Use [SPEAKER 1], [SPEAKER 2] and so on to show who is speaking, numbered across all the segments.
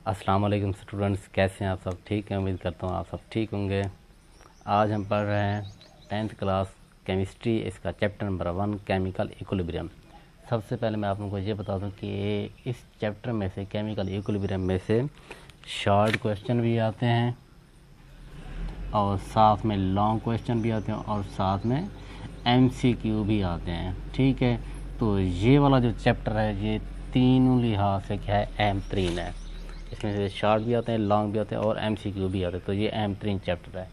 [SPEAKER 1] अस्सलाम वालेकुम स्टूडेंट्स, कैसे हैं आप सब? ठीक हैं, उम्मीद करता हूँ आप सब ठीक होंगे। आज हम पढ़ रहे हैं 10th क्लास केमिस्ट्री, इसका चैप्टर नंबर 1 केमिकल इक्विलिब्रियम। सबसे पहले मैं आप लोगों को ये बता दूं कि इस चैप्टर में से केमिकल इक्विलिब्रियम में से शॉर्ट क्वेश्चन भी आते हैं और साथ में लॉन्ग क्वेश्चन भी आते हैं और साथ में MCQ भी आते हैं। ठीक है, तो ये वाला जो चैप्टर है ये तीनों लिहाज से क्या है, अहम तरीन है। इसमें से शॉर्ट भी आते हैं, लॉन्ग भी आते हैं और MCQ भी आते हैं, तो ये अहम तरीन चैप्टर है।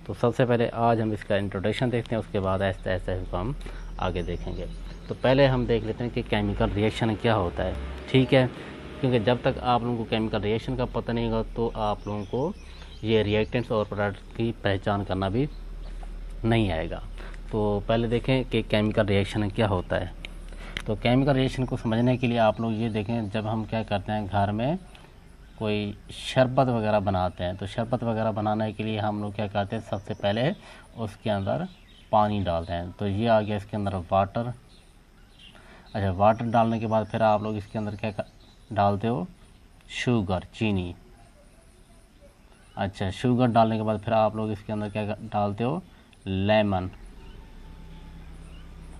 [SPEAKER 1] तो सबसे पहले आज हम इसका इंट्रोडक्शन देखते हैं, उसके बाद ऐसे ऐसे इसको हम आगे देखेंगे। तो पहले हम देख लेते हैं कि केमिकल रिएक्शन क्या होता है। ठीक है, क्योंकि जब तक आप लोगों को केमिकल रिएक्शन का पता नहीं होगा तो आप लोगों को ये रिएक्टेंट्स और प्रोडक्ट की पहचान करना भी नहीं आएगा। तो पहले देखें कि केमिकल रिएक्शन क्या होता है। तो केमिकल रिएक्शन को समझने के लिए आप लोग ये देखें, जब हम क्या करते हैं घर में कोई शरबत वगैरह बनाते हैं, तो शरबत वगैरह बनाने के लिए हम लोग क्या करते हैं, सबसे पहले उसके अंदर पानी डालते हैं। तो ये आ गया इसके अंदर वाटर। अच्छा, वाटर डालने के बाद फिर आप लोग इसके अंदर क्या डालते हो, शुगर, चीनी। अच्छा, शुगर डालने के बाद फिर आप लोग इसके अंदर क्या डालते हो, लेमन।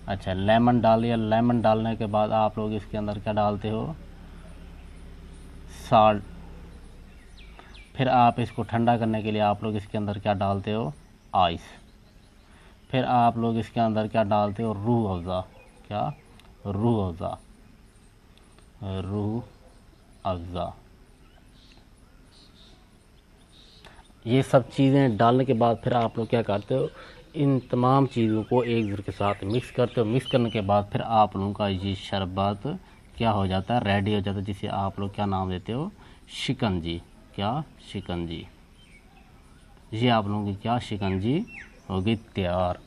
[SPEAKER 1] अच्छा, लेमन डाल दिया। लेमन डालने के बाद आप लोग इसके अंदर क्या डालते हो, साल्ट। फिर आप इसको ठंडा करने के लिए आप लोग इसके अंदर क्या डालते हो, आइस। फिर आप लोग इसके अंदर क्या डालते हो, रूह अफ़ज़ा। क्या, रूह अफ़ज़ा, रूह अफ़ज़ा। ये सब चीज़ें डालने के बाद फिर आप लोग क्या करते हो, इन तमाम चीज़ों को एक दूसरे के साथ मिक्स करते हो। मिक्स करने के बाद फिर आप लोगों का ये शरबत क्या हो जाता है, रेडी हो जाता है, जिसे आप लोग क्या नाम देते हो, शिकंजी। क्या, शिकंजी। ये आप लोगों की क्या, शिकंजी होगी तैयार।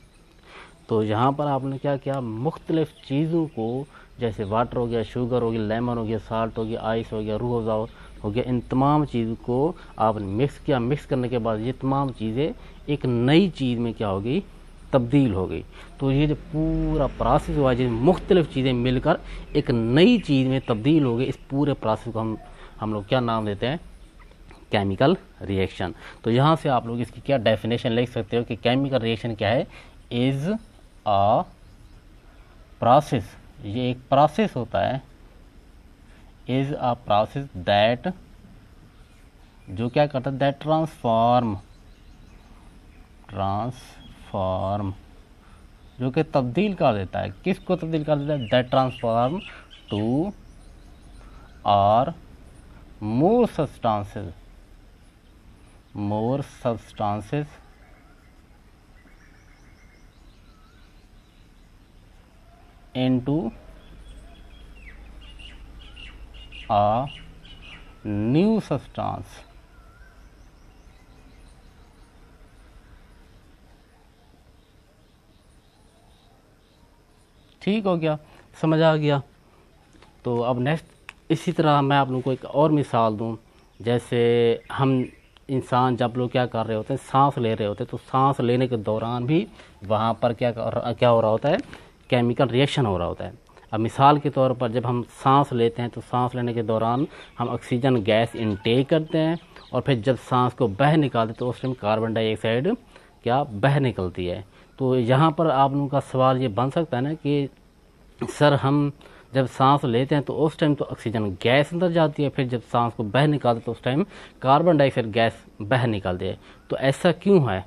[SPEAKER 1] तो यहाँ पर आपने क्या किया, मुख्तलिफ़ चीज़ों को, जैसे वाटर हो गया, शुगर हो गया, लेमन हो गया, साल्ट हो गया, आइस हो गया, रूह अफ़ज़ा हो गया, इन तमाम चीज़ों को आपने मिक्स किया। मिक्स करने के बाद ये तमाम चीज़ें एक नई चीज़ में क्या हो गई, तब्दील हो गई। तो ये जो पूरा प्रोसेस हुआ, जो मुख्तलिफ़ चीज़ें मिलकर एक नई चीज़ में तब्दील हो गई, इस पूरे प्रोसेस को हम लोग क्या नाम देते हैं, केमिकल रिएक्शन। तो यहाँ से आप लोग इसकी क्या डेफिनेशन लिख सकते हो कि केमिकल रिएक्शन क्या है, इज़ अ प्रोसेस। ये एक प्रोसेस होता है, इज़ अ प्रोसेस दैट, जो क्या करता है, दैट ट्रांसफॉर्म, जो कि तब्दील कर देता है। किसको तब्दील कर देता है, दैट ट्रांसफॉर्म टू और मोर substances into a new substance। ठीक हो गया, समझ आ गया। तो अब नेक्स्ट इसी तरह मैं आप लोगों को एक और मिसाल दूं। जैसे हम इंसान जब लोग क्या कर रहे होते हैं, सांस ले रहे होते हैं, तो सांस लेने के दौरान भी वहाँ पर क्या हो रहा होता है, केमिकल रिएक्शन हो रहा होता है। अब मिसाल के तौर पर जब हम सांस लेते हैं तो सांस लेने के दौरान हम ऑक्सीजन गैस इनटेक करते हैं और फिर जब सांस को बाहर निकालते हैं तो उस टाइम कार्बन डाइऑक्साइड क्या बाहर निकलती है। तो यहाँ पर आप लोगों का सवाल ये बन सकता है ना कि सर हम जब सांस लेते हैं तो उस टाइम तो ऑक्सीजन गैस अंदर जाती है, फिर जब सांस को बाहर निकालते हैं तो उस टाइम कार्बन डाइऑक्साइड गैस बाहर निकलती है। तो ऐसा क्यों है,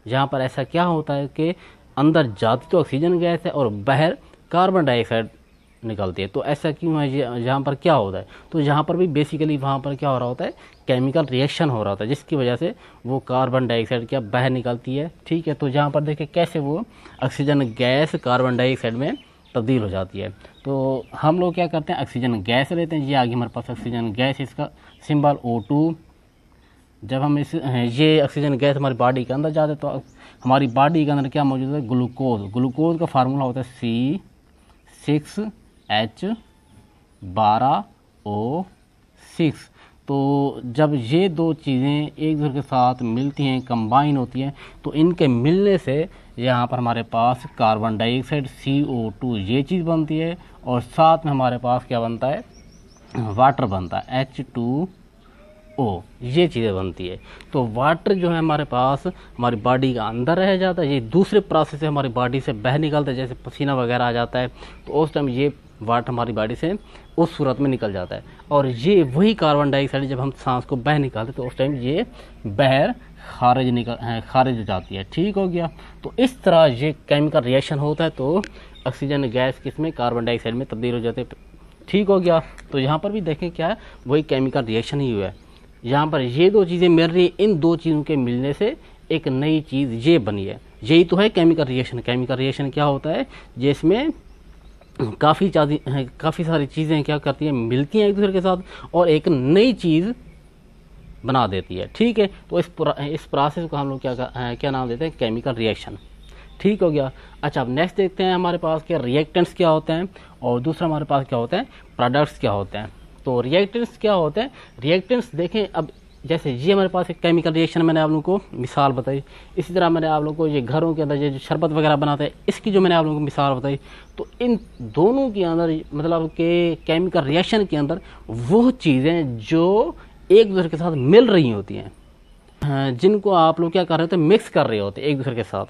[SPEAKER 1] यहाँ पर ऐसा क्या होता है कि अंदर जाती तो ऑक्सीजन गैस है और बाहर कार्बन डाइऑक्साइड निकलती है। तो ऐसा क्यों है, यहाँ पर क्या होता है। तो यहाँ पर भी बेसिकली वहाँ पर क्या हो रहा होता है, केमिकल रिएक्शन हो रहा होता है, जिसकी वजह से वो कार्बन डाइऑक्साइड क्या बाहर निकलती है। ठीक है, तो यहाँ पर देखिए कैसे वो ऑक्सीजन गैस कार्बन डाइऑक्साइड में तब्दील हो जाती है। तो हम लोग क्या करते हैं, ऑक्सीजन गैस लेते हैं। ये आगे हमारे पास ऑक्सीजन गैस, इसका सिंबल O2। जब हम ये ऑक्सीजन गैस हमारी बॉडी के अंदर जाते हैं तो हमारी बॉडी के अंदर क्या मौजूद है, ग्लूकोज। ग्लूकोज का फार्मूला होता है C6H12O6। तो जब ये दो चीज़ें एक दूसरे के साथ मिलती हैं, कंबाइन होती हैं, तो इनके मिलने से यहाँ पर हमारे पास कार्बन डाइऑक्साइड CO2 ये चीज़ बनती है और साथ में हमारे पास क्या बनता है, वाटर बनता है H2 O, ये चीज़ें बनती है। तो वाटर जो है हमारे पास हमारी बॉडी का अंदर रह जाता है, ये दूसरे प्रोसेस से हमारी बॉडी से बाहर निकलता है, जैसे पसीना वगैरह आ जाता है तो उस टाइम ये वाटर हमारी बॉडी से उस सूरत में निकल जाता है। और ये वही कार्बन डाइऑक्साइड जब हम सांस को बाहर निकालते तो उस टाइम ये बाहर खारिज हो जाती है। ठीक हो गया। तो इस तरह ये केमिकल रिएक्शन होता है, तो ऑक्सीजन गैस किसमें, कार्बन डाइऑक्साइड में तब्दील हो जाते हैं। ठीक हो गया। तो यहाँ पर भी देखें क्या है, वही केमिकल रिएक्शन ही हुआ है। यहाँ पर ये दो चीज़ें मिल रही है, इन दो चीज़ों के मिलने से एक नई चीज़ ये बनी है। यही तो है केमिकल रिएक्शन। केमिकल रिएक्शन क्या होता है, जिसमें काफ़ी सारी चीज़ें क्या करती हैं, मिलती हैं एक दूसरे के साथ और एक नई चीज़ बना देती है। ठीक है। तो इस प्रोसेस को हम लोग क्या नाम देते हैं, केमिकल रिएक्शन। ठीक हो गया। अच्छा, अब नेक्स्ट देखते हैं हमारे पास क्या रिएक्टेंट्स क्या होते हैं और दूसरा हमारे पास क्या होता है, प्रोडक्ट्स क्या होते हैं। तो रिएक्टेंट्स क्या होते हैं, रिएक्टेंट्स देखें, अब जैसे ये हमारे पास एक केमिकल रिएक्शन मैंने आप लोगों को मिसाल बताई, इसी तरह मैंने आप लोगों को ये घरों के अंदर ये जो शरबत वगैरह बनाते हैं इसकी जो मैंने आप लोगों को मिसाल बताई, तो इन दोनों के अंदर मतलब के केमिकल रिएक्शन के अंदर वो चीज़ें जो एक दूसरे के साथ मिल रही होती हैं, जिनको आप लोग क्या कर रहे होते हैं, मिक्स कर रहे होते हैं एक दूसरे के साथ।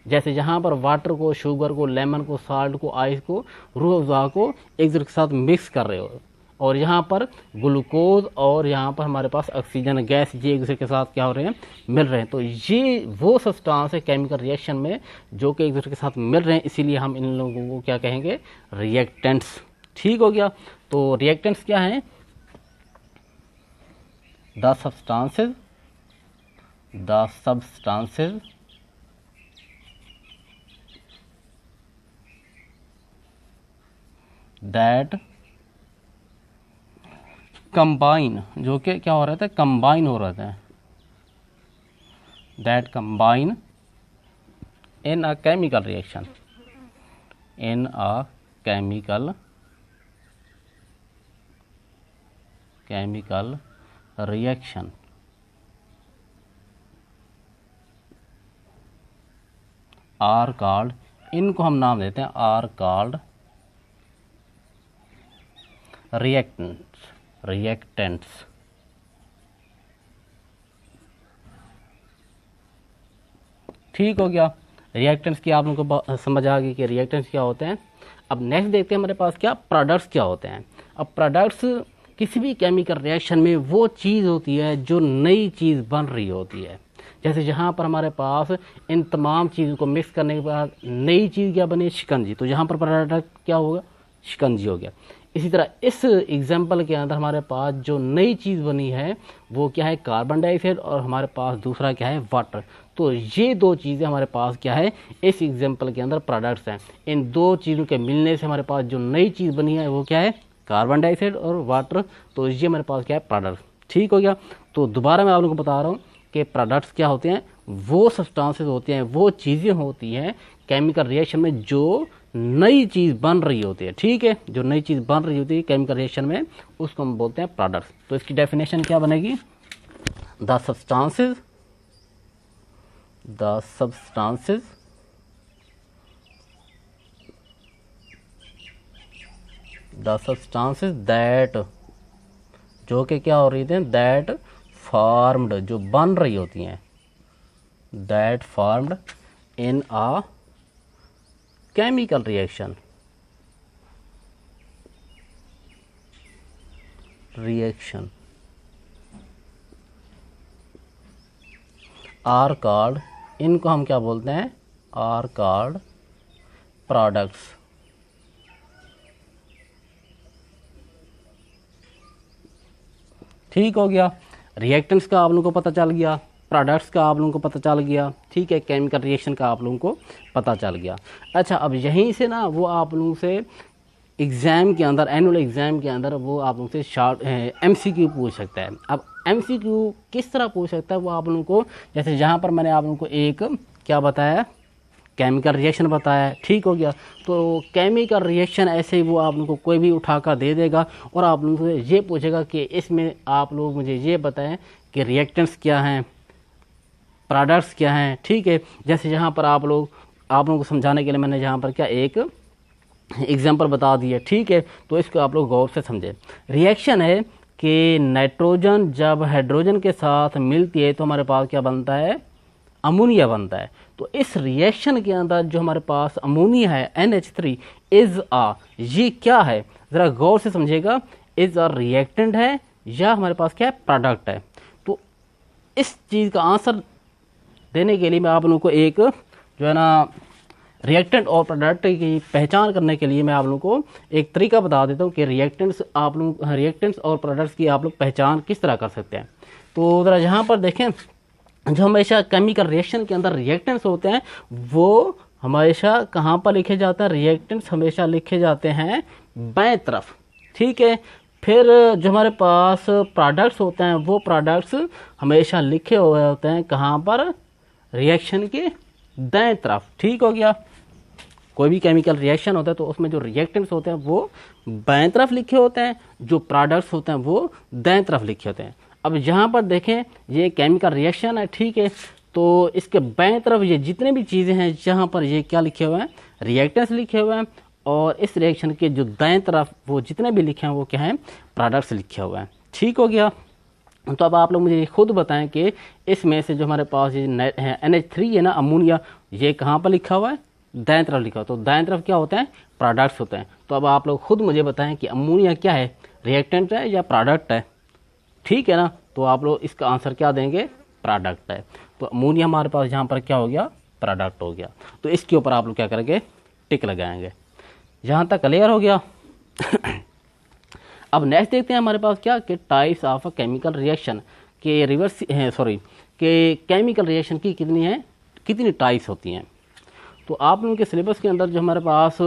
[SPEAKER 1] जैसे जहाँ पर वाटर को, शुगर को, लेमन को, साल्ट को, आइस को, रूह अफ़ज़ा को एक दूसरे के साथ मिक्स कर रहे हो, और यहाँ पर ग्लूकोज और यहाँ पर हमारे पास ऑक्सीजन गैस ये एक दूसरे के साथ क्या हो रहे हैं, मिल रहे हैं। तो ये वो सब्सटेंस है केमिकल रिएक्शन में जो कि एक दूसरे के साथ मिल रहे हैं, इसीलिए हम इन लोगों को क्या कहेंगे, रिएक्टेंट्स। ठीक हो गया। तो रिएक्टेंट्स क्या हैं, द सब्सटेंसेस दैट कंबाइन, जो कि क्या हो रहा था, कंबाइन हो रहा था, that combine in a chemical reaction, in a chemical reaction are called, इनको हम नाम देते हैं आर कॉल्ड रिएक्टेंट्स। ठीक हो गया। रिएक्टेंट्स की आप लोगों को समझ आ गई कि रिएक्टेंट्स क्या होते हैं। अब नेक्स्ट देखते हैं हमारे पास क्या प्रोडक्ट्स क्या होते हैं। अब प्रोडक्ट्स किसी भी केमिकल रिएक्शन में वो चीज़ होती है जो नई चीज़ बन रही होती है। जैसे जहाँ पर हमारे पास इन तमाम चीज़ों को मिक्स करने के बाद नई चीज़ क्या बनी, शिकंजी, तो यहाँ पर प्रोडक्ट क्या होगा, शिकंजी हो गया। इसी तरह इस एग्जाम्पल के अंदर हमारे पास जो नई चीज़ बनी है वो क्या है, कार्बन डाइऑक्साइड, और हमारे पास दूसरा क्या है, वाटर। तो ये दो चीज़ें हमारे पास क्या है, इस एग्जाम्पल के अंदर प्रोडक्ट्स हैं। इन दो चीज़ों के मिलने से हमारे पास जो नई चीज़ बनी है वो क्या है, कार्बन डाइऑक्साइड और वाटर। तो ये हमारे पास क्या है, प्रोडक्ट्स। ठीक हो गया। तो दोबारा मैं आप लोगों को बता रहा हूँ कि प्रोडक्ट्स क्या होते हैं, वो सब्सटेंसेस होते हैं, वो चीज़ें होती हैं केमिकल रिएक्शन में जो नई चीज़ बन रही होती है। ठीक है, जो नई चीज़ बन रही होती है केमिकल रिएक्शन में, उसको हम बोलते हैं प्रोडक्ट्स। तो इसकी डेफिनेशन क्या बनेगी, द सब्सटेंसेस दैट, जो कि क्या हो रही थी, दैट फॉर्म्ड, जो बन रही होती हैं, that formed in a chemical reaction are called, इनको हम क्या बोलते हैं, आर कॉल्ड प्रोडक्ट्स। ठीक हो गया। रिएक्टेंट्स का आप लोगों को पता चल गया, प्रोडक्ट्स का आप लोगों को पता चल गया। ठीक है, केमिकल रिएक्शन का आप लोगों को पता चल गया। अच्छा, अब यहीं से ना वो आप लोगों से एग्ज़ाम के अंदर, एनुअल एग्ज़ाम के अंदर वो आप लोगों से शॉर्ट MCQ पूछ सकता है। अब MCQ किस तरह पूछ सकता है वो आप लोगों को, जैसे यहाँ पर मैंने आप लोगों को एक क्या बताया, केमिकल रिएक्शन बताया। ठीक हो गया। तो केमिकल रिएक्शन ऐसे ही वो आप लोगों को कोई भी उठाकर दे देगा और आप लोगों से ये पूछेगा कि इसमें आप लोग मुझे ये बताएं कि रिएक्टेंट्स क्या हैं, प्रोडक्ट्स क्या हैं। ठीक है, जैसे यहाँ पर आप लोगों को समझाने के लिए मैंने यहाँ पर क्या एक एग्जाम्पल बता दिया। ठीक है, तो इसको आप लोग गौर से समझें। रिएक्शन है कि नाइट्रोजन जब हाइड्रोजन के साथ मिलती है तो हमारे पास क्या बनता है, अमोनिया बनता है। तो इस रिएक्शन के अंदर जो हमारे पास अमोनिया है NH3 इज अ, ये क्या है, ज़रा गौर से समझिएगा, इज अ रिएक्टेंट है या हमारे पास क्या है, प्रोडक्ट है। तो इस चीज़ का आंसर देने के लिए मैं आप लोगों को एक जो है ना रिएक्टेंट और प्रोडक्ट की पहचान करने के लिए मैं आप लोगों को एक तरीका बता देता हूँ कि रिएक्टेंट्स और प्रोडक्ट्स की आप लोग पहचान किस तरह कर सकते हैं। तो ज़रा यहाँ पर देखें, जो हमेशा केमिकल रिएक्शन के अंदर रिएक्टेंट्स होते हैं वो हमेशा कहाँ पर लिखे जाते हैं, रिएक्टेंट्स हमेशा लिखे जाते हैं बाएं तरफ, ठीक है। फिर जो हमारे पास प्रोडक्ट्स होते हैं वो प्रोडक्ट्स हमेशा लिखे हुए होते हैं कहाँ पर, रिएक्शन के दाएं तरफ, ठीक हो गया। कोई भी केमिकल रिएक्शन होता है तो उसमें जो रिएक्टेंट्स होते हैं वो बाएं तरफ लिखे होते हैं, जो प्रोडक्ट्स होते हैं वो दाएं तरफ लिखे होते हैं। अब यहाँ पर देखें, ये केमिकल रिएक्शन है, ठीक है, तो इसके बाएं तरफ ये जितने भी चीज़ें हैं जहाँ पर ये क्या लिखे हुए हैं, रिएक्टेंट्स लिखे हुए हैं, और इस रिएक्शन के जो दाएं तरफ वो जितने भी लिखे हैं वो क्या हैं, प्रोडक्ट्स लिखे हुए हैं, ठीक हो गया। तो अब आप लोग मुझे खुद बताएं कि इसमें से जो हमारे पास ये NH3 है ना, अमोनिया, ये कहाँ पर लिखा हुआ है, दाएं तरफ लिखा हुआ। तो दाएं तरफ क्या होते हैं, प्रोडक्ट्स होते हैं। तो अब आप लोग खुद मुझे बताएं कि अमोनिया क्या है, रिएक्टेंट है या प्रोडक्ट है, ठीक है ना। तो आप लोग इसका आंसर क्या देंगे, प्रोडक्ट है। तो अमोनिया हमारे पास यहाँ पर क्या हो गया, प्रोडक्ट हो गया। तो इसके ऊपर आप लोग क्या करेंगे, टिक लगाएंगे। यहाँ तक क्लियर हो गया। अब नेक्स्ट देखते हैं हमारे पास क्या, कि टाइप्स ऑफ केमिकल रिएक्शन के कि केमिकल रिएक्शन की कितनी टाइप्स होती हैं। तो आप लोगों के सिलेबस के अंदर जो हमारे पास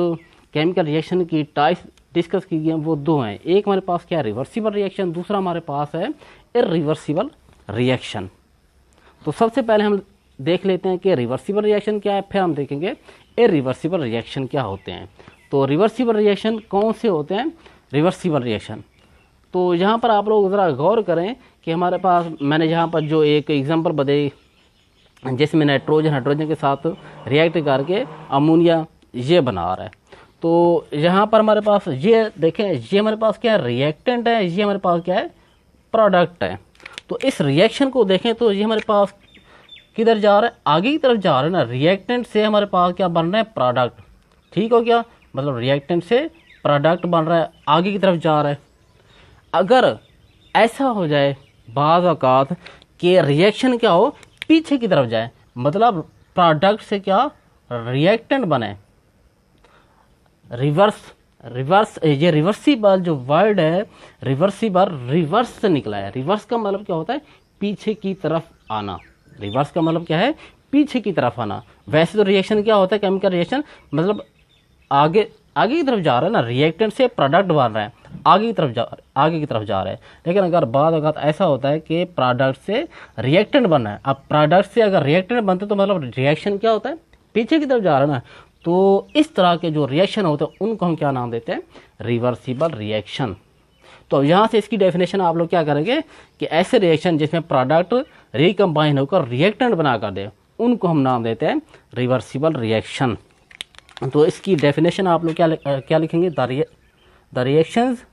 [SPEAKER 1] केमिकल रिएक्शन की टाइप्स डिस्कस की गई हैं वो दो हैं। एक हमारे पास क्या है, रिवर्सिबल रिएक्शन, दूसरा हमारे पास है इरिवर्सिबल रिएक्शन। तो सबसे पहले हम देख लेते हैं कि रिवर्सिबल रिएक्शन क्या है, फिर हम देखेंगे इरिवर्सिबल रिएक्शन क्या होते हैं। तो रिवर्सिबल रिएक्शन कौन से होते हैं, रिवर्सिबल रिएक्शन। तो यहाँ पर आप लोग ज़रा गौर करें कि हमारे पास मैंने यहाँ पर जो एक एग्जांपल बताई जिसमें नाइट्रोजन हाइड्रोजन के साथ रिएक्ट करके अमोनिया ये बना रहा है। तो यहाँ पर हमारे पास ये देखें, ये हमारे पास क्या है, रिएक्टेंट है, ये हमारे पास क्या है, प्रोडक्ट है। तो इस रिएक्शन को देखें तो ये हमारे पास किधर जा रहा है, आगे की तरफ जा रहा है ना। रिएक्टेंट से हमारे पास क्या बन रहा है, प्रोडक्ट, ठीक हो गया। मतलब रिएक्टेंट से प्रोडक्ट बन रहा है, आगे की तरफ जा रहा है। अगर ऐसा हो जाए बाज़ औक़ात कि रिएक्शन क्या हो, पीछे की तरफ जाए, मतलब प्रोडक्ट से क्या रिएक्टेंट बने, रिवर्स ये रिवर्सिबल जो वर्ड है, रिवर्सिबल रिवर्स से निकला है। रिवर्स का मतलब क्या होता है, पीछे की तरफ आना। रिवर्स का मतलब क्या है, पीछे की तरफ आना। वैसे तो रिएक्शन क्या होता है, केमिकल रिएक्शन मतलब आगे की तरफ जा रहा है ना, रिएक्टेंट से प्रोडक्ट बन रहा है, आगे की तरफ जा रहा है। लेकिन अगर बाद अगर ऐसा होता है कि प्रोडक्ट से रिएक्टेंट बन रहा है, अब प्रोडक्ट से अगर रिएक्टेंट बनते तो मतलब रिएक्शन क्या होता है, पीछे की तरफ जा रहा है ना। तो इस तरह के जो रिएक्शन होते हैं उनको हम क्या नाम देते हैं, रिवर्सिबल रिएक्शन। तो यहाँ से इसकी डेफिनेशन आप लोग क्या करेंगे कि ऐसे रिएक्शन जिसमें प्रोडक्ट रिकम्बाइन होकर रिएक्टेंट बना कर दे उनको हम नाम देते हैं रिवर्सिबल रिएक्शन। तो इसकी डेफिनेशन आप लोग क्या लिखेंगे, the reactions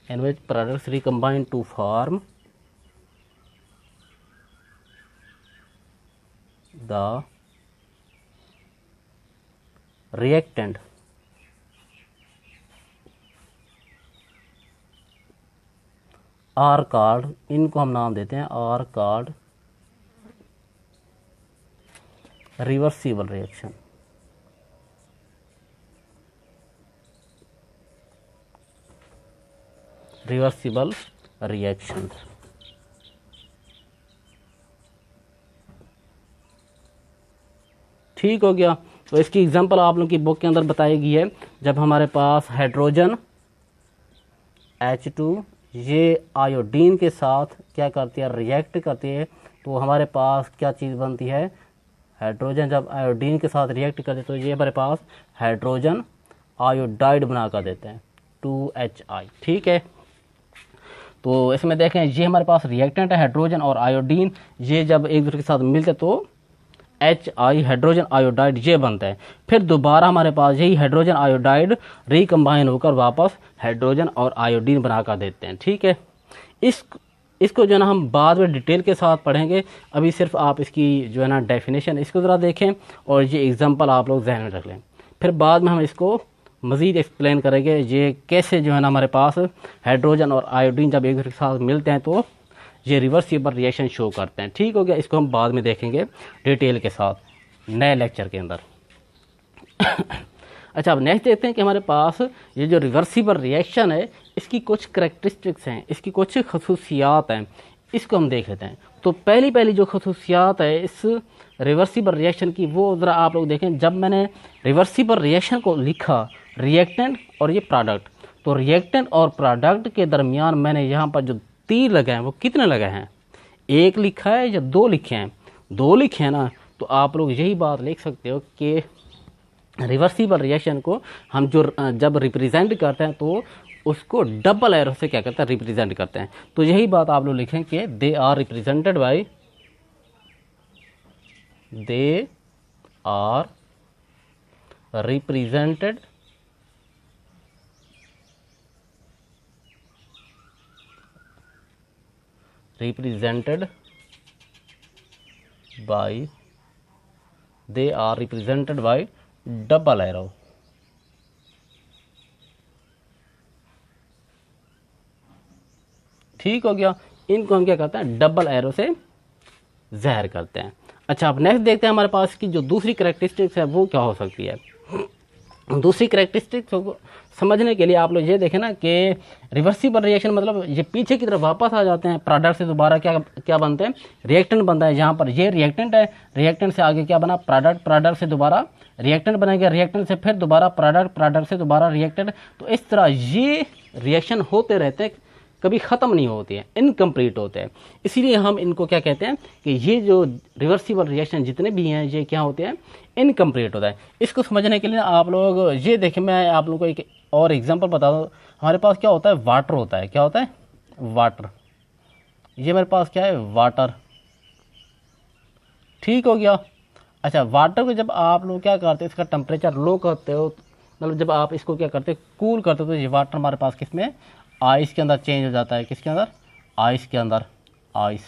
[SPEAKER 1] in which products recombine to form the reactant are called, इनको हम नाम देते हैं are called reversible reaction. Reversible reaction. ठीक हो गया। तो इसकी एग्जांपल आप लोगों की बुक के अंदर बताई गई है। जब हमारे पास हाइड्रोजन H2 ये आयोडीन के साथ क्या करती है, रिएक्ट करती है, तो हमारे पास क्या चीज़ बनती है, हाइड्रोजन। जब आयोडीन के साथ रिएक्ट करते हैं तो ये हमारे पास हाइड्रोजन आयोडाइड बना कर देते हैं, 2HI। ठीक है, तो इसमें देखें ये हमारे पास रिएक्टेंट है हाइड्रोजन और आयोडीन, ये जब एक दूसरे के साथ मिलते तो HI हाइड्रोजन आयोडाइड ये बनता है। फिर दोबारा हमारे पास यही हाइड्रोजन आयोडाइड रिकम्बाइन होकर वापस हाइड्रोजन और आयोडीन बना कर देते हैं। ठीक है, इसको जो है ना हम बाद में डिटेल के साथ पढ़ेंगे, अभी सिर्फ आप इसकी जो है ना डेफिनेशन इसको ज़रा देखें और ये एग्जांपल आप लोग जहन में रख लें। फिर बाद में हम इसको मज़ीद एक्सप्लेन करेंगे ये कैसे जो है ना हमारे पास हाइड्रोजन और आयोडीन जब एक दूसरे के साथ मिलते हैं तो ये रिवर्सिबल रिएक्शन शो करते हैं। ठीक हो गया, इसको हम बाद में देखेंगे डिटेल के साथ नए लेक्चर के अंदर। अच्छा, अब नेक्स्ट देखते हैं कि हमारे पास ये जो रिवर्सिबल रिएक्शन है इसकी कुछ करैक्टरिस्टिक्स हैं, इसकी कुछ खसूसियात हैं, इसको हम देख लेते हैं। तो पहली जो खसूसियात है इस रिवर्सिबल रिएक्शन की, वो ज़रा आप लोग देखें। जब मैंने रिवर्सिबल रिएक्शन को लिखा, रिएक्टेंट और ये प्रोडक्ट, तो रिएक्टेंट और प्रोडक्ट के दरमियान मैंने यहाँ पर जो तीर लगाए हैं वो कितने लगाए हैं, एक लिखा है या दो लिखे हैं, दो लिखे हैं ना, तो आप लोग यही बात लिख सकते हो कि रिवर्सिबल रिएक्शन को हम जो जब रिप्रेजेंट करते हैं तो उसको डबल एरो से क्या करते हैं, रिप्रेजेंट करते हैं। तो यही बात आप लोग लिखें कि they are represented by, they are represented by, they are represented by double arrow। ठीक हो गया, इनको हम क्या करते हैं, डबल एरो से ज़ाहिर करते हैं। अच्छा, अब नेक्स्ट देखते हैं हमारे पास की जो दूसरी करैक्टरिस्टिक्स है वो क्या हो सकती है। दूसरी करैक्टरिस्टिक्स को समझने के लिए आप लोग ये देखें ना कि रिवर्सिबल रिएक्शन मतलब ये पीछे की तरफ वापस आ जाते हैं, प्रोडक्ट से दोबारा क्या बनते हैं, रिएक्टेंट बनता है। यहाँ पर ये रिएक्टेंट है, रिएक्टेंट से आगे क्या बना, प्रोडक्ट, प्रोडक्ट से दोबारा रिएक्टेंट बनेगा, रिएक्टेंट से फिर दोबारा प्रोडक्ट, प्रोडक्ट से दोबारा रिएक्टेंट। तो इस तरह ये रिएक्शन होते रहते हैं, कभी ख़त्म नहीं होती है, इनकम्प्लीट होते हैं। इसीलिए हम इनको क्या कहते हैं कि ये जो रिवर्सिबल रिएक्शन जितने भी हैं ये क्या होते हैं, इनकम्प्लीट होता है। इसको समझने के लिए आप लोग ये देखें, मैं आप लोगों को एक और एग्जांपल बता दूँ। हमारे पास क्या होता है, वाटर होता है, क्या होता है, वाटर। ये मेरे पास क्या है, वाटर। ठीक हो गया। अच्छा, वाटर को जब आप लोग क्या करते हैं, इसका टेम्परेचर लो करते हो, मतलब जब आप इसको क्या करते हैं, कूल करते हो, तो ये वाटर हमारे पास किस में, आइस के अंदर चेंज हो जाता है। किसके अंदर, आइस के अंदर, आइस।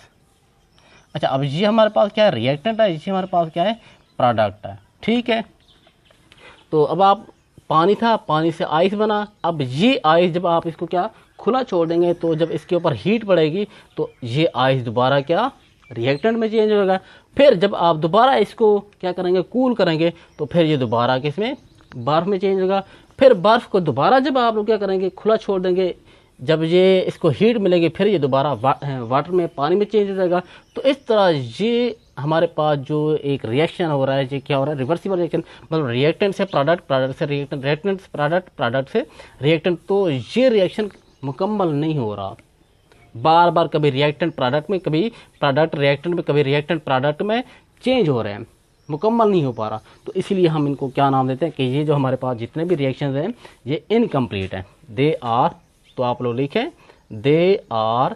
[SPEAKER 1] अच्छा, अब ये हमारे पास क्या है, रिएक्टेंट है, ये हमारे पास क्या है, प्रोडक्ट है। ठीक है, तो अब आप पानी था, पानी से आइस बना। अब ये आइस जब आप इसको क्या खुला छोड़ देंगे तो जब इसके ऊपर हीट पड़ेगी तो ये आइस दोबारा क्या रिएक्टेंट में चेंज होगा। फिर जब आप दोबारा इसको क्या करेंगे, कूल करेंगे, तो फिर ये दोबारा किसमें, बर्फ़ में चेंज होगा। फिर बर्फ़ को दोबारा जब आप लोग क्या करेंगे, खुला छोड़ देंगे, जब ये इसको हीट मिलेगी फिर ये दोबारा वाटर में, पानी में चेंज हो जाएगा। तो इस तरह ये हमारे पास जो एक रिएक्शन हो रहा है, ये क्या हो रहा है, रिवर्सिबल रिएक्शन, मतलब रिएक्टेंट से प्रोडक्ट, प्रोडक्ट से रिएक्टेंट, रिएक्टेंट से प्रोडक्ट, प्रोडक्ट से रिएक्टेंट। तो ये रिएक्शन मुकम्मल नहीं हो रहा, बार बार कभी रिएक्टेंट प्रोडक्ट में, कभी प्रोडक्ट रिएक्टेंट में, कभी रिएक्टेंट प्रोडक्ट में चेंज हो रहे हैं, मुकम्मल नहीं हो पा रहा। तो इसलिए हम इनको क्या नाम देते हैं कि ये जो हमारे पास जितने भी रिएक्शंस हैं ये इनकम्प्लीट हैं, दे आर। तो आप लोग लिखें, they are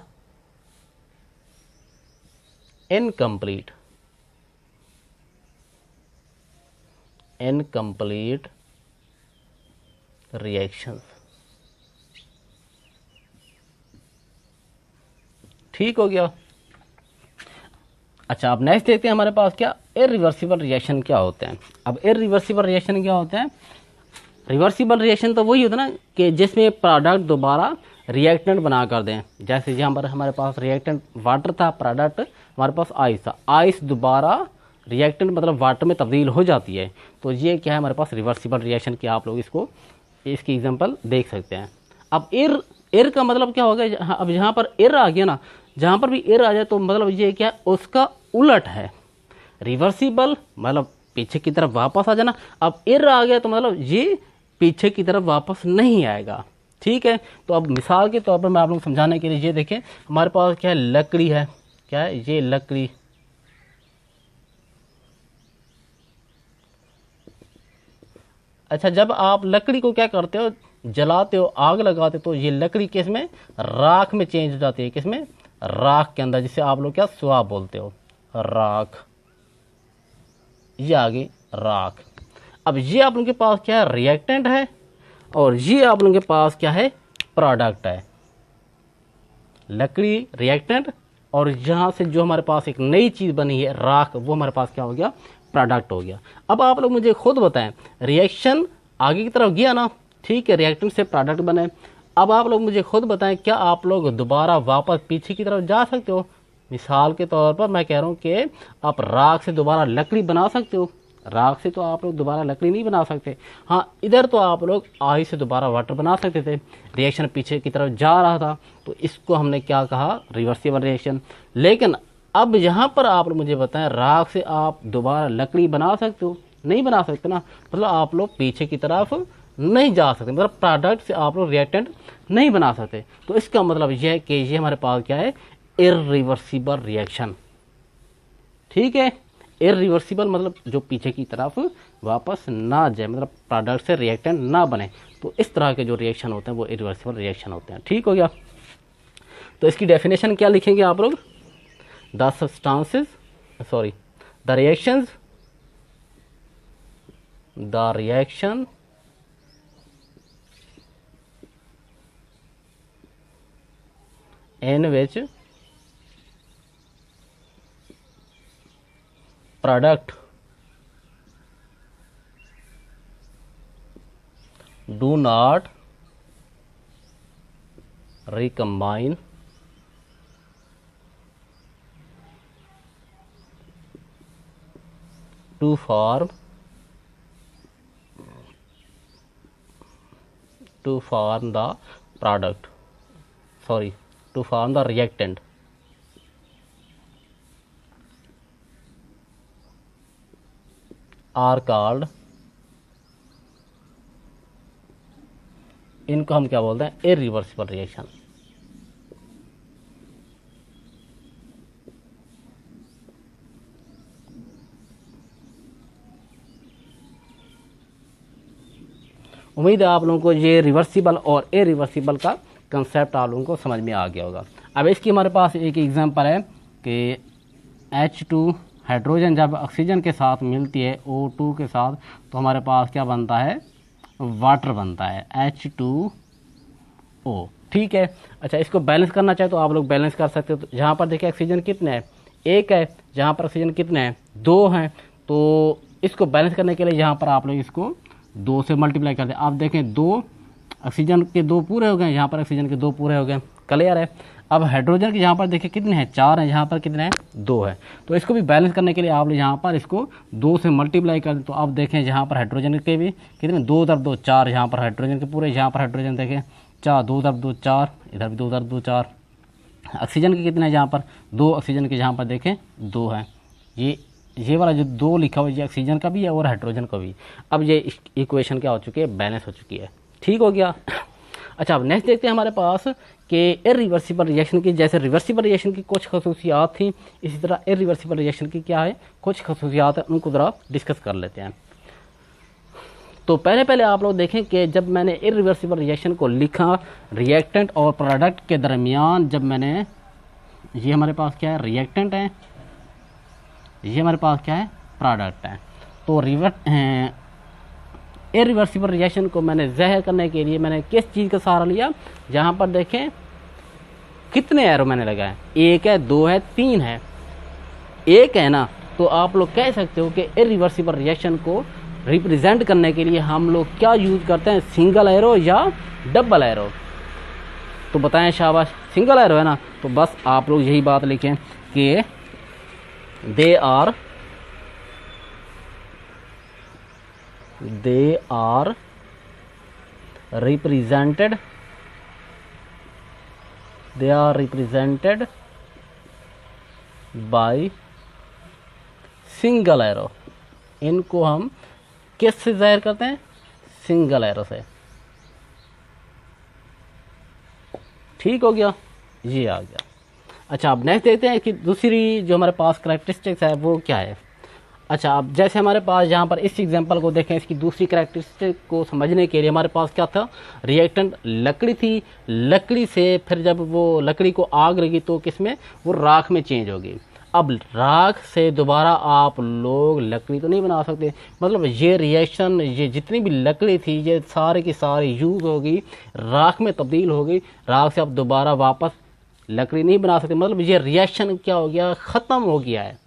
[SPEAKER 1] incomplete, incomplete reactions. ठीक हो गया। अच्छा, अब नेक्स्ट देखते हैं हमारे पास क्या इरिवर्सिबल रिएक्शन क्या होते हैं। अब इरिवर्सिबल रिएक्शन क्या होते हैं, रिवर्सिबल रिएक्शन तो वही होता है ना कि जिसमें प्रोडक्ट दोबारा रिएक्टेंट बना कर दें। जैसे यहाँ पर हमारे पास रिएक्टेंट वाटर था, प्रोडक्ट हमारे पास आइस था, आइस दोबारा रिएक्टेंट मतलब वाटर में तब्दील हो जाती है। तो ये क्या है हमारे पास रिवर्सिबल रिएक्शन की, आप लोग इसको इसकी एग्जांपल देख सकते हैं। अब एर का मतलब क्या होगा, अब यहाँ पर एर आ गया ना, जहाँ पर भी एर आ जाए तो मतलब ये क्या, उसका उलट है। रिवर्सिबल मतलब पीछे की तरफ वापस आ जाना, अब एर आ गया तो मतलब ये पीछे की तरफ वापस नहीं आएगा। ठीक है। तो अब मिसाल के तौर पर मैं आप लोगों को समझाने के लिए ये देखें, हमारे पास क्या है, लकड़ी है, क्या है ये लकड़ी। अच्छा, जब आप लकड़ी को क्या करते हो, जलाते हो, आग लगाते हो, तो ये लकड़ी किस में, राख में चेंज हो जाती है, किस में, राख के अंदर, जिसे आप लोग क्या स्वाह बोलते हो, राख। ये आ गई राख। अब ये आप लोगों के पास क्या है, रिएक्टेंट है, और ये आप लोगों के पास क्या है, प्रोडक्ट है। लकड़ी रिएक्टेंट, और यहाँ से जो हमारे पास एक नई चीज़ बनी है राख, वो हमारे पास क्या हो गया, प्रोडक्ट हो गया। अब आप लोग मुझे खुद बताएं, रिएक्शन आगे की तरफ गया ना, ठीक है, रिएक्टेंट से प्रोडक्ट बने। अब आप लोग मुझे खुद बताएं, क्या आप लोग दोबारा वापस पीछे की तरफ जा सकते हो? मिसाल के तौर पर मैं कह रहा हूँ कि आप राख से दोबारा लकड़ी बना सकते हो, राख से तो आप लोग दोबारा लकड़ी नहीं बना सकते। हाँ, इधर तो आप लोग आग से दोबारा वाटर बना सकते थे, रिएक्शन पीछे की तरफ जा रहा था, तो इसको हमने क्या कहा, रिवर्सिबल रिएक्शन। लेकिन अब यहाँ पर आप लोग मुझे बताएं, राख से आप दोबारा लकड़ी बना सकते हो? नहीं बना सकते ना, मतलब आप लोग पीछे की तरफ नहीं जा सकते, मतलब प्रोडक्ट से आप लोग रिएक्टेंट नहीं बना सकते। तो इसका मतलब यह है कि ये हमारे पास क्या है, इरिवर्सिबल रिएक्शन। ठीक है, इरिवर्सिबल मतलब जो पीछे की तरफ वापस ना जाए, मतलब प्रोडक्ट से रिएक्टेंट ना बने। तो इस तरह के जो रिएक्शन होते हैं वो इरिवर्सिबल रिएक्शन होते हैं। ठीक हो गया। तो इसकी डेफिनेशन क्या लिखेंगे आप लोग, the substances, sorry the reactions, the reaction in which product do not recombine to form the product, sorry, to form the reactant, are called, इनको हम क्या बोलते हैं, इरिवर्सिबल रिएक्शन। उम्मीद है आप लोगों को ये रिवर्सिबल और इरिवर्सिबल का कंसेप्ट आप लोगों को समझ में आ गया होगा। अब इसकी हमारे पास एक एग्जांपल है कि H2 हाइड्रोजन जब ऑक्सीजन के साथ मिलती है O2 के साथ, तो हमारे पास क्या बनता है, वाटर बनता है, H2O। ठीक है। अच्छा, इसको बैलेंस करना चाहे तो आप लोग बैलेंस कर सकते हो। तो जहाँ पर देखिए ऑक्सीजन कितने हैं, 1 है, जहाँ पर ऑक्सीजन कितने हैं, 2 हैं। तो इसको बैलेंस करने के लिए यहाँ पर आप लोग इसको 2 से मल्टीप्लाई कर दें। आप देखें 2 ऑक्सीजन के 2 पूरे हो गए, यहाँ पर ऑक्सीजन के 2 पूरे हो गए, क्लियर है। अब हाइड्रोजन के यहाँ पर देखिए कितने हैं, 4 हैं, यहाँ पर कितने हैं, 2 है। तो इसको भी बैलेंस करने के लिए आप लोग यहाँ पर इसको 2 से मल्टीप्लाई कर दें। तो आप देखें यहाँ पर हाइड्रोजन के भी कितने, 2 दर 2 4, यहाँ पर हाइड्रोजन के पूरे, यहाँ पर हाइड्रोजन देखें 4, 2 दर 2 4, इधर भी 2 दर 2 4। ऑक्सीजन के कितने हैं, यहाँ पर 2 ऑक्सीजन के, यहाँ पर देखें 2 हैं। ये वाला जो 2 लिखा हुआ है ये ऑक्सीजन का भी है और हाइड्रोजन का भी। अब ये इक्वेशन क्या हो चुकी है, बैलेंस हो चुकी है। ठीक हो गया। अच्छा, अब नेक्स्ट देखते हैं हमारे पास कि इरिवर्सिबल रिएक्शन की, जैसे रिवर्सिबल रिएक्शन की कुछ खसूसियात थी, इसी तरह इरिवर्सिबल रिएक्शन की क्या है, कुछ खसूसियात है, उनको ज़रा डिस्कस कर लेते हैं। तो पहले आप लोग देखें कि जब मैंने इरिवर्सिबल रिएक्शन को लिखा, रिएक्टेंट और प्रोडक्ट के दरमियान जब मैंने, ये हमारे पास क्या है, रिएक्टेंट है, ये हमारे पास क्या है, प्रोडक्ट है। तो इरिवर्सिबल रिएक्शन को मैंने ज़ाहिर करने के लिए मैंने किस चीज़ का सहारा लिया, जहाँ पर देखें कितने एरो मैंने लगाए, 1 है, 2 है, 3 है, 1 है ना। तो आप लोग कह सकते हो कि इरिवर्सिबल रिएक्शन को रिप्रेजेंट करने के लिए हम लोग क्या यूज करते हैं, सिंगल एरो या डबल एरो। तो बताएं, शाबाश, सिंगल एरो है ना। तो बस आप लोग यही बात लिखें कि they are represented by single arrow. इनको हम किस से जाहिर करते हैं, सिंगल एरो से। ठीक हो गया, ये आ गया। अच्छा, अब नेक्स्ट देखते हैं कि दूसरी जो हमारे पास करेक्टरिस्टिक्स है वो क्या है। अच्छा, अब जैसे हमारे पास यहाँ पर इस एग्जांपल को देखें, इसकी दूसरी करेक्टरिस्टिक को समझने के लिए हमारे पास क्या था, रिएक्टेंट लकड़ी थी, लकड़ी से फिर जब वो लकड़ी को आग लगी तो किसमें, वो राख में चेंज होगी। अब राख से दोबारा आप लोग लकड़ी तो नहीं बना सकते, मतलब ये रिएक्शन, ये जितनी भी लकड़ी थी ये सारे की सारी यूज़ होगी, राख में तब्दील हो गई, राख से आप दोबारा वापस लकड़ी नहीं बना सकते। मतलब ये रिएक्शन क्या हो गया, ख़त्म हो गया है,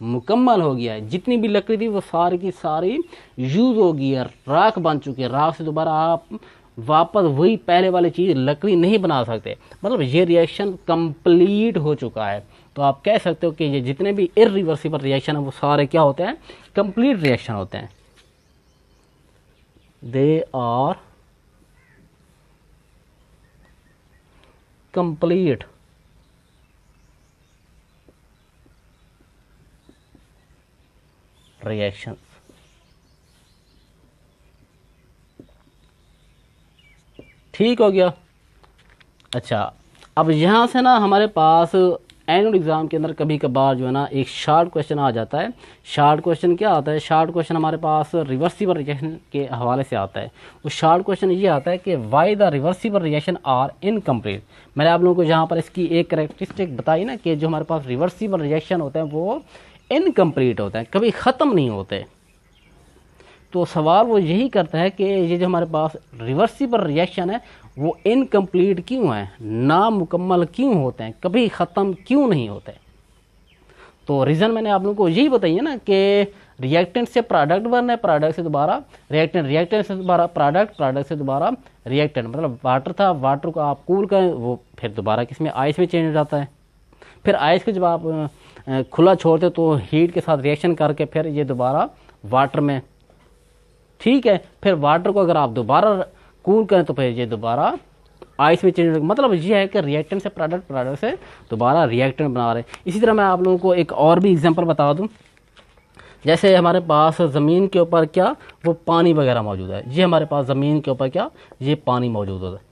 [SPEAKER 1] मुकम्मल हो गया है। जितनी भी लकड़ी थी वो सारी की सारी यूज़ हो गई है, राख बन चुकी है, राख से दोबारा आप वापस वही पहले वाली चीज़ लकड़ी नहीं बना सकते। मतलब ये रिएक्शन कंप्लीट हो चुका है। तो आप कह सकते हो कि ये जितने भी इरिवर्सिबल रिएक्शन है वो सारे क्या होते हैं, कंप्लीट रिएक्शन होते हैं। They are complete reaction. ठीक हो गया। अच्छा, अब यहाँ से ना हमारे पास एनुअल एग्ज़ाम के अंदर कभी कभार जो है ना एक शार्ट क्वेश्चन आ जाता है। शार्ट क्वेश्चन क्या आता है, शार्ट क्वेश्चन हमारे पास रिवर्सिबल रिएक्शन के हवाले से आता है। वो शार्ट क्वेश्चन ये आता है कि why the reversible reaction are incomplete. मैंने आप लोगों को जहाँ पर इसकी एक करेक्टरिस्टिक बताई ना कि जो हमारे पास रिवर्सिबल रिएक्शन होते हैं वो इनकम्प्लीट होते हैं, कभी ख़त्म नहीं होते। तो सवाल वो यही करता है कि ये जो हमारे पास रिवर्सिबल रिएक्शन है वो इनकम्प्लीट क्यों है, नामुकम्मल क्यों होते हैं, कभी ख़त्म क्यों नहीं होते। तो रीज़न मैंने आप लोगों को यही बताई है ना कि रिएक्टेंट से प्रोडक्ट बनना है, प्रोडक्ट से दोबारा रिएक्टेंट, रिएक्टेंट से दोबारा प्रोडक्ट, प्रोडक्ट से दोबारा रिएक्टेंट। मतलब वाटर था, वाटर को आप कूल करें वो फिर दोबारा किसमें, आइस में चेंज हो जाता है। फिर आइस को जब आप खुला छोड़ते तो हीट के साथ रिएक्शन करके फिर ये दोबारा वाटर में, ठीक है। फिर वाटर को अगर आप दोबारा कूल करें तो फिर ये दोबारा आइस में चेंज। मतलब ये है कि रिएक्टेंट से प्रोडक्ट, प्रोडक्ट से दोबारा रिएक्टेंट बना रहे हैं। इसी तरह मैं आप लोगों को एक और भी एग्जांपल बता दूं। जैसे हमारे पास ज़मीन के ऊपर क्या, वो पानी वगैरह मौजूद है। ये हमारे पास ज़मीन के ऊपर क्या, ये पानी मौजूद होता है,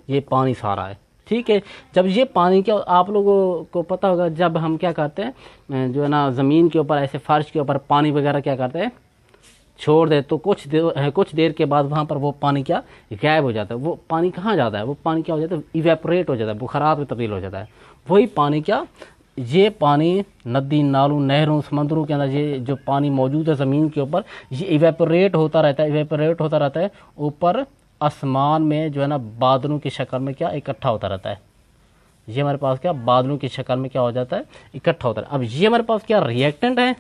[SPEAKER 1] ये पानी सारा है, ठीक है। जब ये पानी क्या, आप लोगों को पता होगा जब हम क्या करते हैं जो है ना ज़मीन के ऊपर ऐसे फर्श के ऊपर पानी वगैरह क्या करते हैं, छोड़ दे तो कुछ देर के बाद वहाँ पर वो पानी क्या गायब हो जाता है। वो पानी कहाँ जाता है, वो पानी क्या हो जाता है, इवेपोरेट हो जाता है, बुखारात में तब्दील हो जाता है। वही पानी क्या, ये पानी नदी नालों नहरों समंदरों के अंदर ये जो पानी मौजूद है ज़मीन के ऊपर, ये इवेपोरेट होता रहता है, इवेपोरेट होता रहता है, ऊपर आसमान में जो है ना बादलों की शक्ल में क्या इकट्ठा होता रहता है। ये हमारे पास क्या बादलों की शक्ल में क्या हो जाता है, इकट्ठा होता है। अब ये हमारे पास क्या रिएक्टेंट है,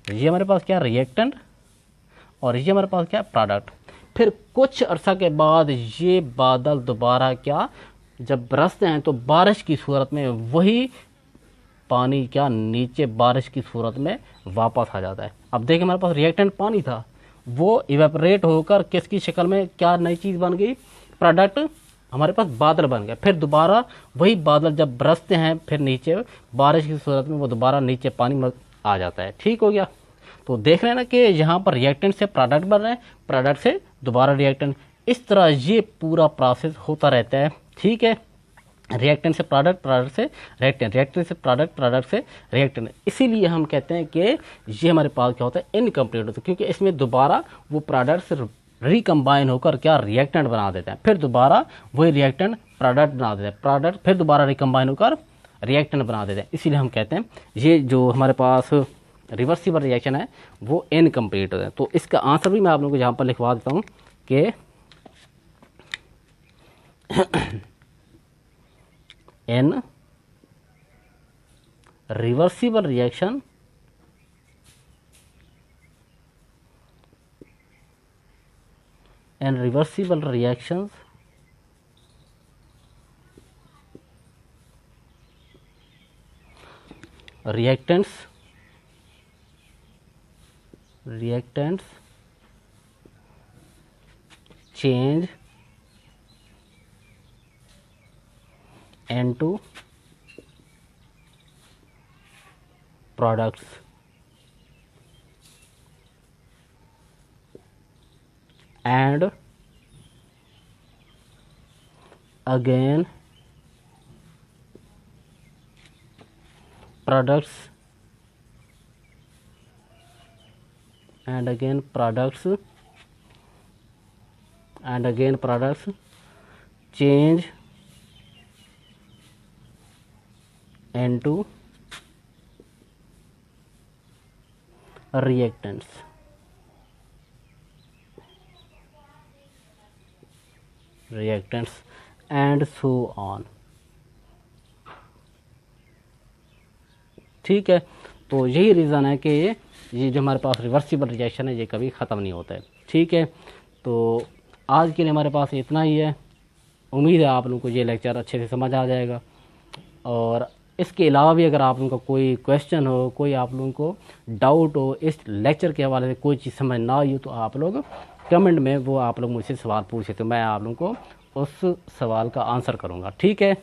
[SPEAKER 1] ये हमारे पास क्या रिएक्टेंट, और ये हमारे पास क्या प्रोडक्ट। फिर कुछ अरसा के बाद ये बादल दोबारा क्या जब बरसते हैं तो बारिश की सूरत में वही पानी क्या नीचे बारिश की सूरत में वापस आ जाता है। अब देखिए हमारे पास रिएक्टेंट पानी था, वो इवेपोरेट होकर किसकी शक्ल में क्या नई चीज़ बन गई, प्रोडक्ट, हमारे पास बादल बन गया। फिर दोबारा वही बादल जब बरसते हैं फिर नीचे बारिश की सूरत में वो दोबारा नीचे पानी आ जाता है। ठीक हो गया। तो देख रहे हैं ना कि यहाँ पर रिएक्टेंट से प्रोडक्ट बन रहे हैं, प्रोडक्ट से दोबारा रिएक्टेंट, इस तरह ये पूरा प्रोसेस होता रहता है। ठीक है, रिएक्टेंट से प्रोडक्ट, प्रोडक्ट से रिएक्टेंट, रिएक्टेंट से प्रोडक्ट, प्रोडक्ट से रिएक्टेंट। इसीलिए हम कहते हैं कि ये हमारे पास क्या होता है, इनकम्प्लीट होता है, क्योंकि इसमें दोबारा वो प्रोडक्ट से रिकम्बाइन होकर क्या रिएक्टेंट बना देते हैं, फिर दोबारा वही रिएक्टेंट प्रोडक्ट बना देते हैं, प्रोडक्ट फिर दोबारा रिकम्बाइन होकर रिएक्टेंट बना देते हैं। इसीलिए हम कहते हैं ये जो हमारे पास रिवर्सिबल रिएक्शन है वो इनकम्प्लीट होता है। तो इसका आंसर भी मैं आप लोगों को यहाँ पर लिखवा देता हूँ कि इन reversible reaction and reversible reactions reactants change into products and again products and again products and again products change into reactants. And so on. ठीक है, तो यही रीज़न है कि ये जो हमारे पास रिवर्सिबल रिएक्शन है ये कभी ख़त्म नहीं होता है। ठीक है, तो आज के लिए हमारे पास इतना ही है। उम्मीद है आप लोगों को ये लेक्चर अच्छे से समझ आ जाएगा, और इसके अलावा भी अगर आप लोगों का कोई क्वेश्चन हो, कोई आप लोगों को डाउट हो, इस लेक्चर के हवाले से कोई चीज़ समझ ना आई हो, तो आप लोग कमेंट में वो आप लोग मुझसे सवाल पूछे, तो मैं आप लोगों को उस सवाल का आंसर करूँगा। ठीक है।